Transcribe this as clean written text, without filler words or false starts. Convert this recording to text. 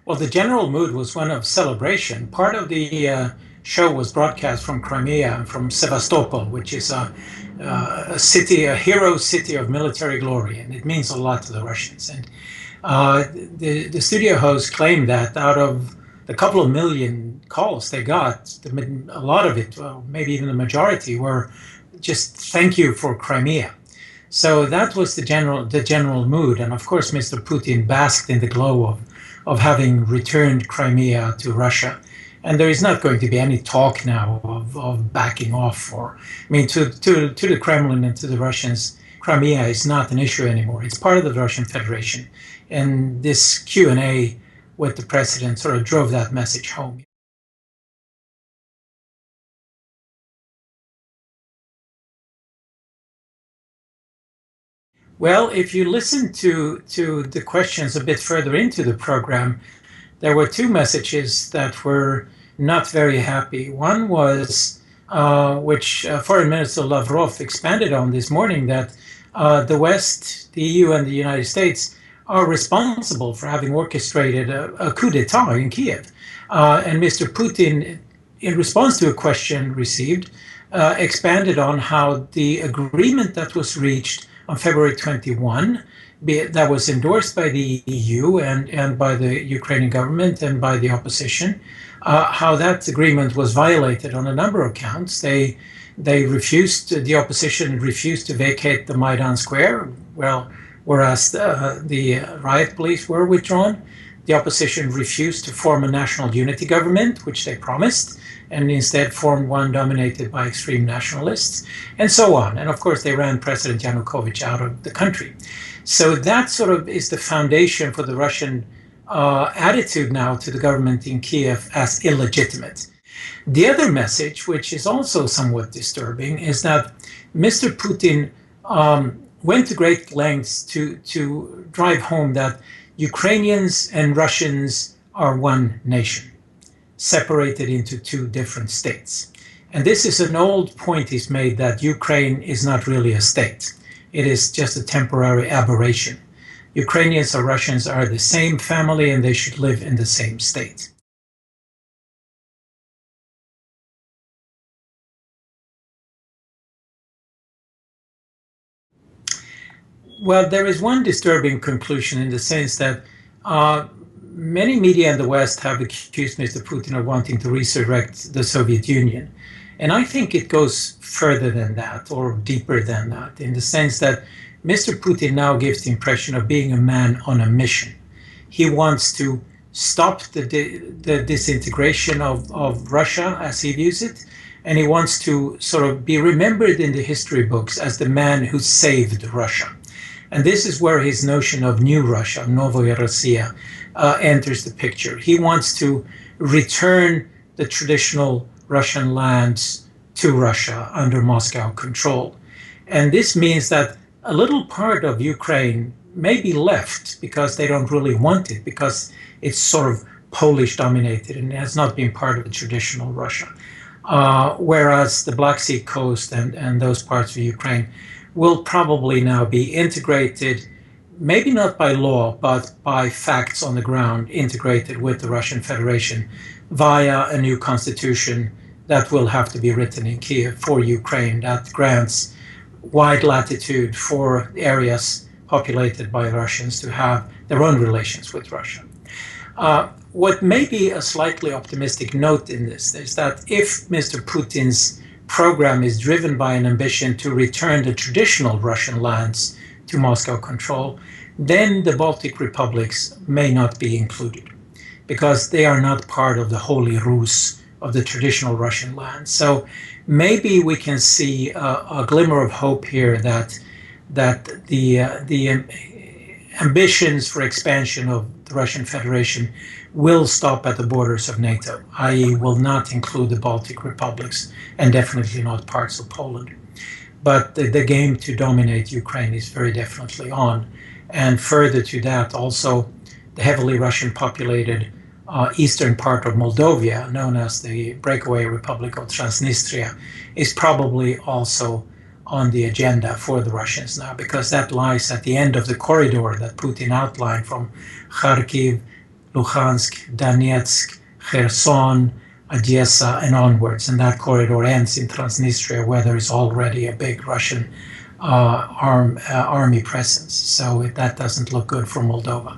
Well, the general mood was one of celebration. Part of the show was broadcast from Crimea, from Sevastopol, which is a city, a hero city of military glory, and it means a lot to the Russians. And the studio host claimed that out of the couple of million calls they got, a lot of it, well, maybe even the majority, were just thank you for Crimea. So that was the general mood, and of course, Mr. Putin basked in the glow of having returned Crimea to Russia. And there is not going to be any talk now of backing off. To the Kremlin and to the Russians, Crimea is not an issue anymore. It's part of the Russian Federation. And this Q&A with the president sort of drove that message home. Well, if you listen to the questions a bit further into the program, there were two messages that were not very happy. One was, which Foreign Minister Lavrov expanded on this morning, that the West, the EU and the United States are responsible for having orchestrated a coup d'etat in Kiev. And Mr. Putin, in response to a question received, expanded on how the agreement that was reached on February 21, that was endorsed by the EU and by the Ukrainian government and by the opposition, how that agreement was violated on a number of counts. The opposition refused to vacate the Maidan Square, whereas the riot police were withdrawn. The opposition refused to form a national unity government, which they promised, and instead formed one dominated by extreme nationalists, and so on. And of course, they ran President Yanukovych out of the country. So that sort of is the foundation for the Russian attitude now to the government in Kiev as illegitimate. The other message, which is also somewhat disturbing, is that Mr. Putin went to great lengths to drive home that Ukrainians and Russians are one nation, separated into two different states. And this is an old point he's made, that Ukraine is not really a state. It is just a temporary aberration. Ukrainians or Russians are the same family and they should live in the same state. Well, there is one disturbing conclusion in the sense that many media in the West have accused Mr. Putin of wanting to resurrect the Soviet Union. And I think it goes further than that, or deeper than that, in the sense that Mr. Putin now gives the impression of being a man on a mission. He wants to stop the disintegration of Russia as he views it, and he wants to sort of be remembered in the history books as the man who saved Russia. And this is where his notion of New Russia, Novaya Rossiya, enters the picture. He wants to return the traditional Russian lands to Russia under Moscow control. And this means that a little part of Ukraine may be left because they don't really want it, because it's sort of Polish dominated and has not been part of the traditional Russia. Whereas the Black Sea coast and those parts of Ukraine will probably now be integrated, maybe not by law, but by facts on the ground, integrated with the Russian Federation via a new constitution that will have to be written in Kiev for Ukraine, that grants wide latitude for areas populated by Russians to have their own relations with Russia. What may be a slightly optimistic note in this is that if Mr. Putin's program is driven by an ambition to return the traditional Russian lands to Moscow control, then the Baltic republics may not be included, because they are not part of the Holy Rus of the traditional Russian lands. So maybe we can see a glimmer of hope here that the ambitions for expansion of the Russian Federation will stop at the borders of NATO, i.e. will not include the Baltic republics and definitely not parts of Poland. But the game to dominate Ukraine is very definitely on. And further to that, also the heavily Russian populated eastern part of Moldova, known as the breakaway Republic of Transnistria, is probably also on the agenda for the Russians now, because that lies at the end of the corridor that Putin outlined from Kharkiv Luhansk, Donetsk, Kherson, Odessa, and onwards. And that corridor ends in Transnistria, where there is already a big Russian army presence. So that doesn't look good for Moldova.